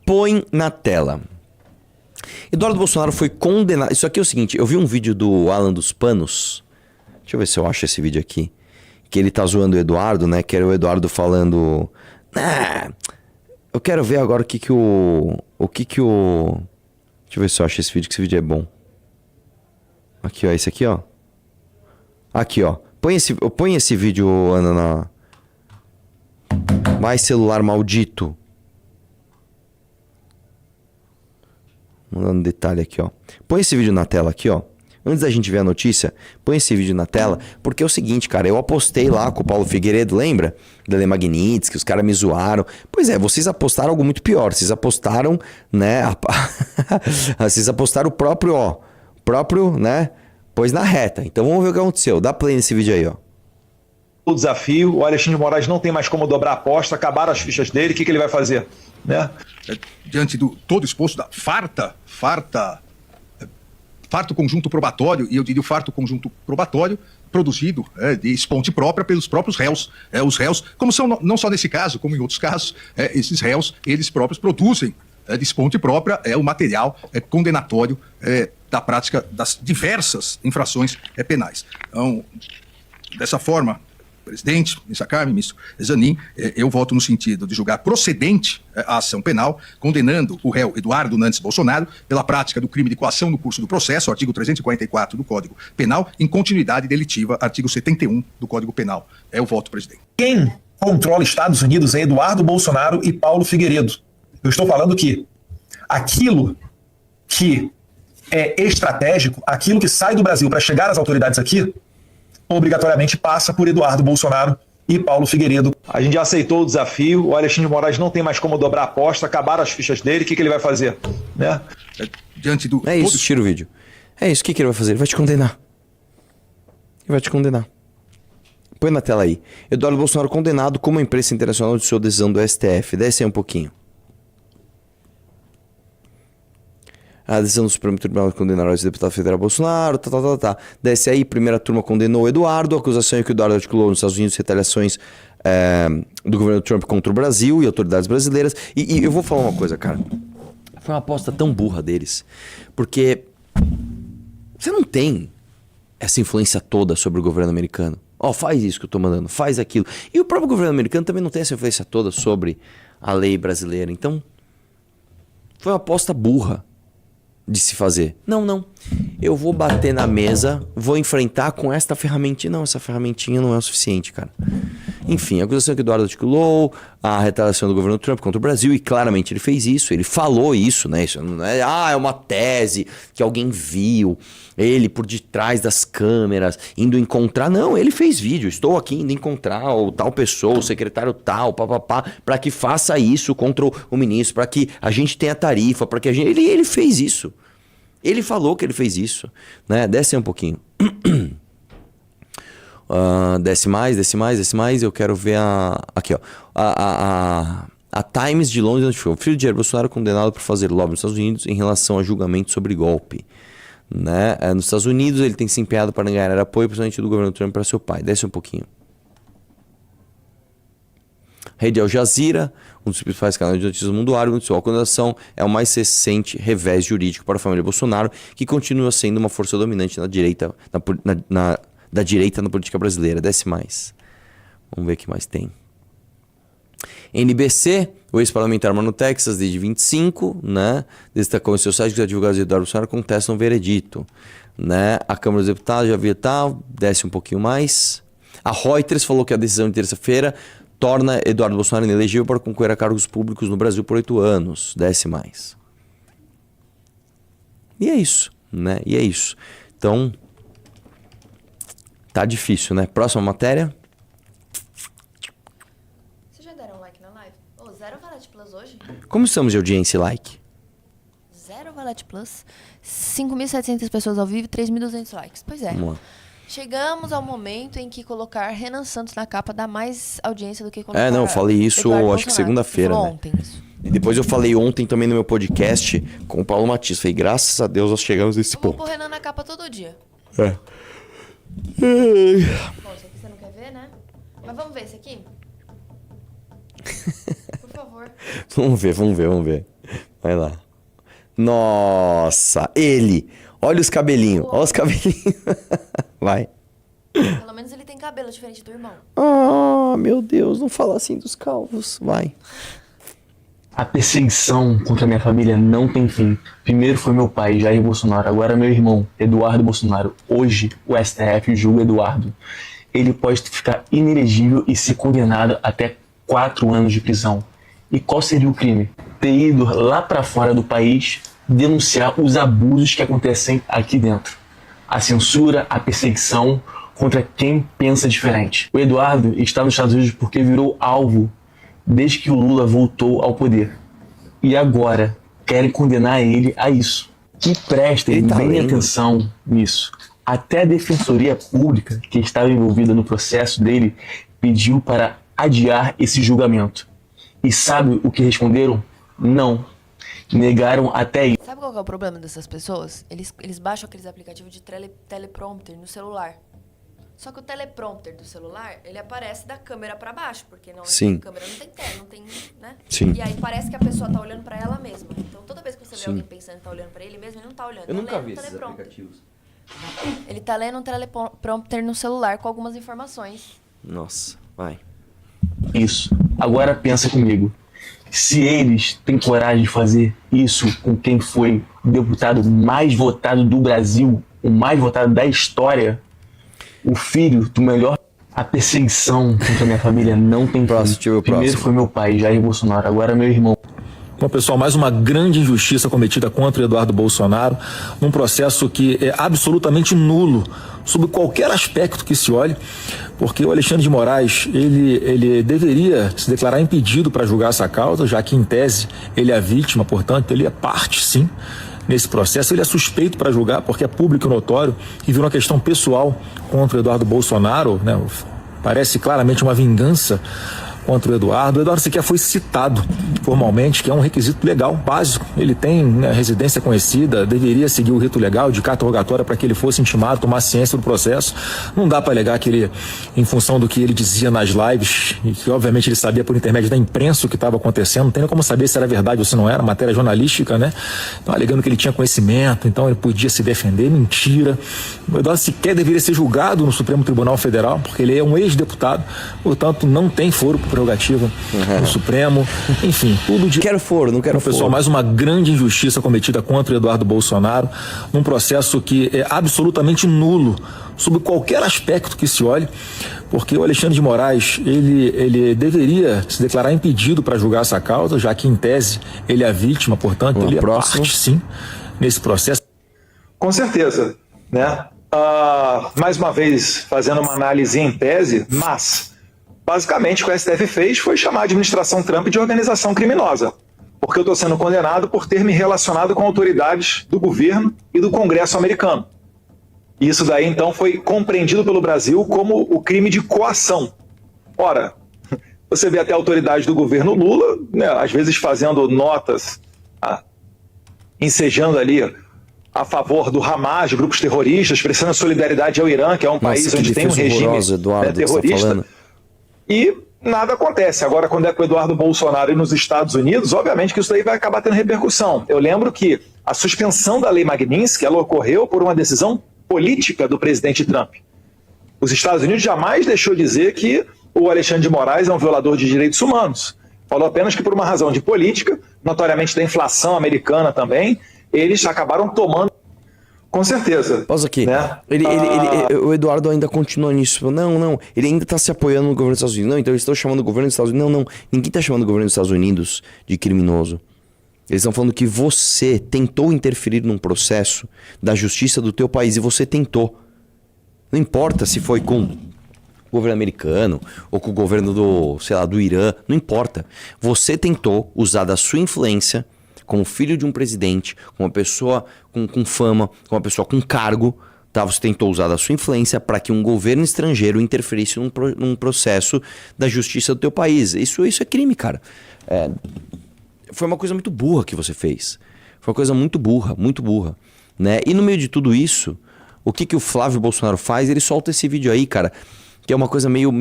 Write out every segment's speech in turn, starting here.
Põe na tela. Eduardo Bolsonaro foi condenado. Isso aqui é o seguinte, eu vi um vídeo do Alan dos Panos. Deixa eu ver se eu acho esse vídeo aqui. Que ele tá zoando o Eduardo, né? Que era o Eduardo falando... eu quero ver agora o que que o... Deixa eu ver se eu acho esse vídeo, que esse vídeo é bom. Aqui, ó. Esse aqui, ó. Aqui, ó. Põe esse vídeo, Ana, na... Vai, celular maldito. Mandando detalhe aqui, ó. Põe esse vídeo na tela aqui, ó. Antes da gente ver a notícia, põe esse vídeo na tela, porque é o seguinte, cara, eu apostei lá com o Paulo Figueiredo, lembra? Da Le Magnitsky, que os caras me zoaram. Pois é, vocês apostaram algo muito pior. Vocês apostaram, né? Vocês apostaram o próprio, né? Pois na reta. Então vamos ver o que aconteceu. Dá play nesse vídeo aí, ó. O desafio, o Alexandre de Moraes não tem mais como dobrar a aposta, acabaram as fichas dele, o que ele vai fazer? Né? Diante do todo exposto da farto conjunto probatório, e eu diria o farto conjunto probatório, produzido de esponte própria pelos próprios réus. Os réus, como são não só nesse caso, como em outros casos, esses réus, eles próprios produzem de esponte própria o material condenatório da prática das diversas infrações penais. Então, dessa forma, presidente, ministro Carmen, ministro Zanin, eu voto no sentido de julgar procedente a ação penal, condenando o réu Eduardo Nantes Bolsonaro pela prática do crime de coação no curso do processo, artigo 344 do Código Penal, em continuidade delitiva, artigo 71 do Código Penal. É o voto, presidente. Quem controla Estados Unidos é Eduardo Bolsonaro e Paulo Figueiredo. Eu estou falando que aquilo que é estratégico, aquilo que sai do Brasil para chegar às autoridades aqui, obrigatoriamente passa por Eduardo Bolsonaro e Paulo Figueiredo. A gente já aceitou o desafio, o Alexandre de Moraes não tem mais como dobrar a aposta, acabaram as fichas dele, o que ele vai fazer? Né? Diante do É isso, tira o vídeo. É isso, o que ele vai fazer? Ele vai te condenar. Ele vai te condenar. Põe na tela aí. Eduardo Bolsonaro condenado como a imprensa internacional de sua decisão do STF. Desce aí um pouquinho. A decisão do Supremo Tribunal de condenar o ex-deputado federal Bolsonaro, Desce aí, primeira turma condenou o Eduardo, a acusação é que o Eduardo articulou nos Estados Unidos retaliações do governo Trump contra o Brasil e autoridades brasileiras. E eu vou falar uma coisa, cara. Foi uma aposta tão burra deles, porque você não tem essa influência toda sobre o governo americano. Faz isso que eu tô mandando, faz aquilo. E o próprio governo americano também não tem essa influência toda sobre a lei brasileira. Então, foi uma aposta burra de se fazer. Não. Eu vou bater na mesa, vou enfrentar com esta ferramentinha. Não, essa ferramentinha não é o suficiente, cara. Enfim, a acusação que o Eduardo articulou, a retaliação do governo Trump contra o Brasil, e claramente ele fez isso, ele falou isso, né? Isso não é, é uma tese que alguém viu, ele por detrás das câmeras, indo encontrar. Não, ele fez vídeo, estou aqui indo encontrar o tal pessoa, o secretário tal, para que faça isso contra o ministro, para que a gente tenha tarifa, para que a gente... Ele fez isso. Ele falou que ele fez isso, né? Desce aí um pouquinho. Desce mais. Eu quero ver aqui, ó. A Times de Londres notificou: o filho de Jair Bolsonaro condenado por fazer lobby nos Estados Unidos em relação a julgamento sobre golpe. Né? Nos Estados Unidos ele tem se empenhado para ganhar apoio, principalmente do governo Trump, para seu pai. Desce um pouquinho. Rede Al Jazeera, um dos principais canais de notícias do mundo árabe, noticiou: a condenação é o mais recente revés jurídico para a família Bolsonaro, que continua sendo uma força dominante na direita, da direita na política brasileira. Desce mais. Vamos ver o que mais tem. NBC, o ex-parlamentar mora no Texas desde 25, né? Destacou em seu site que os advogados de Eduardo Bolsonaro contestam o veredito. Né? A Câmara dos Deputados já viu tal, desce um pouquinho mais. A Reuters falou que a decisão de terça-feira torna Eduardo Bolsonaro inelegível para concorrer a cargos públicos no Brasil por 8 anos. Desce mais. E é isso, né? E é isso. Então, tá difícil, né? Próxima matéria. Vocês já deram like na live? Zero Valete Plus hoje? Como estamos de audiência e like? Zero Valete Plus. 5.700 pessoas ao vivo e 3.200 likes. Pois é. Vamos lá. Chegamos ao momento em que colocar Renan Santos na capa dá mais audiência do que colocar... Não, eu falei isso Eduardo acho que Bolsonaro. segunda-feira, né? Ontem isso. E depois eu falei ontem também no meu podcast com o Paulo Matias. Falei, graças a Deus nós chegamos nesse Vamos ponto. pôr Renan na capa todo dia. É. Bom, esse aqui você não quer ver, né? Mas vamos ver esse aqui? Por favor. Vamos ver. Vai lá. Nossa, ele. Olha os cabelinhos. Olha os cabelinhos. Vai. Pelo menos ele tem cabelo diferente do irmão. Ah, meu Deus, não fala assim dos calvos. Vai. A perseguição contra a minha família não tem fim. Primeiro foi meu pai, Jair Bolsonaro, agora meu irmão, Eduardo Bolsonaro. Hoje, o STF julga Eduardo. Ele pode ficar inelegível e ser condenado até 4 anos de prisão. E qual seria o crime? Ter ido lá para fora do país denunciar os abusos que acontecem aqui dentro. A censura, a perseguição contra quem pensa diferente. O Eduardo está nos Estados Unidos porque virou alvo desde que o Lula voltou ao poder. E agora querem condenar ele a isso. Que prestem bem atenção nisso. Até a Defensoria Pública, que estava envolvida no processo dele, pediu para adiar esse julgamento. E sabe o que responderam? Não. Negaram até isso. Sabe qual que é o problema dessas pessoas? Eles baixam aqueles aplicativos de teleprompter no celular. Só que o teleprompter do celular, ele aparece da câmera pra baixo, porque não, Sim. a câmera não tem tela, não tem, né? Sim. E aí parece que a pessoa tá olhando pra ela mesma. Então toda vez que você vê Sim. alguém pensando que tá olhando pra ele mesmo, ele não tá olhando. Eu tá nunca lendo vi um esses teleprompter. aplicativos. Ele tá lendo um teleprompter no celular com algumas informações. Nossa, vai. Isso. Agora pensa comigo. Se eles têm coragem de fazer isso com quem foi o deputado mais votado do Brasil, o mais votado da história, o filho do melhor... A perseguição contra a minha família não tem fim. Primeiro foi meu pai, Jair Bolsonaro, agora meu irmão. Bom, pessoal, mais uma grande injustiça cometida contra o Eduardo Bolsonaro, num processo que é absolutamente nulo, sob qualquer aspecto que se olhe, porque o Alexandre de Moraes, ele deveria se declarar impedido para julgar essa causa, já que, em tese, ele é vítima, portanto, ele é parte, sim, nesse processo. Ele é suspeito para julgar, porque é público e notório, e virou uma questão pessoal contra o Eduardo Bolsonaro, né? Parece claramente uma vingança contra o Eduardo. O Eduardo sequer foi citado formalmente, que é um requisito legal, básico. Ele tem, né, residência conhecida, deveria seguir o rito legal de carta rogatória para que ele fosse intimado, tomar ciência do processo. Não dá para alegar que ele, em função do que ele dizia nas lives, e que obviamente ele sabia por intermédio da imprensa o que estava acontecendo, não tem nem como saber se era verdade ou se não era, matéria jornalística, né? Então, alegando que ele tinha conhecimento, então ele podia se defender. Mentira. O Eduardo sequer deveria ser julgado no Supremo Tribunal Federal, porque ele é um ex-deputado, portanto não tem foro prerrogativa no Supremo, enfim, tudo de... Quero foro, não quero foro. Pessoal, mais uma grande injustiça cometida contra o Eduardo Bolsonaro, num processo que é absolutamente nulo, sob qualquer aspecto que se olhe, porque o Alexandre de Moraes, ele deveria se declarar impedido para julgar essa causa, já que, em tese, ele é vítima, portanto, ele é parte, sim, nesse processo. Com certeza, né? Mais uma vez, fazendo uma análise em tese, mas, basicamente, o que o STF fez foi chamar a administração Trump de organização criminosa, porque eu estou sendo condenado por ter me relacionado com autoridades do governo e do Congresso americano. E isso daí, então, foi compreendido pelo Brasil como o crime de coação. Ora, você vê até autoridades do governo Lula, né, às vezes fazendo notas, ensejando ali a favor do Hamas, de grupos terroristas, prestando solidariedade ao Irã, que é um país onde tem um regime terrorista. E nada acontece. Agora, quando é com o Eduardo Bolsonaro e nos Estados Unidos, obviamente que isso daí vai acabar tendo repercussão. Eu lembro que a suspensão da Lei Magnitsky, ela ocorreu por uma decisão política do presidente Trump. Os Estados Unidos jamais deixou dizer que o Alexandre de Moraes é um violador de direitos humanos. Falou apenas que por uma razão de política, notoriamente da inflação americana também, eles acabaram tomando. Com certeza. Pausa aqui. Né? O Eduardo ainda continua nisso. Não. Ele ainda está se apoiando no governo dos Estados Unidos. Não, então eles estão chamando o governo dos Estados Unidos. Não. Ninguém está chamando o governo dos Estados Unidos de criminoso. Eles estão falando que você tentou interferir num processo da justiça do teu país. E você tentou. Não importa se foi com o governo americano ou com o governo do Irã. Não importa. Você tentou usar da sua influência como filho de um presidente, com uma pessoa com fama, com uma pessoa com cargo, tá? Você tentou usar da sua influência para que um governo estrangeiro interferisse num processo da justiça do teu país. Isso é crime, cara. Foi uma coisa muito burra que você fez. Foi uma coisa muito burra, né? E no meio de tudo isso, o que o Flávio Bolsonaro faz? Ele solta esse vídeo aí, cara, que é uma coisa meio...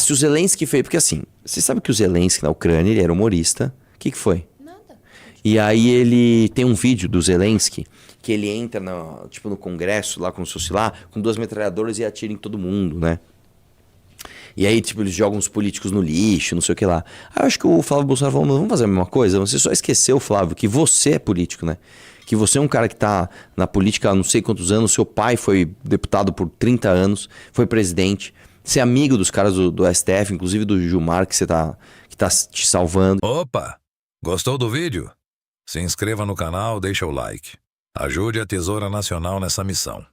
se o Zelensky fez... Porque assim, você sabe que o Zelensky na Ucrânia, ele era humorista, que foi? Nada. E aí ele tem um vídeo do Zelensky que ele entra no Congresso, lá como se fosse lá, com 2 metralhadoras e atira em todo mundo, né? E aí, tipo, eles jogam os políticos no lixo, não sei o que lá. Aí eu acho que o Flávio Bolsonaro falou, vamos fazer a mesma coisa? Você só esqueceu, Flávio, que você é político, né? Que você é um cara que tá na política há não sei quantos anos, seu pai foi deputado por 30 anos, foi presidente, você é amigo dos caras do STF, inclusive do Gilmar, que tá te salvando. Opa! Gostou do vídeo? Se inscreva no canal, deixa o like. Ajude a Tesoura Nacional nessa missão.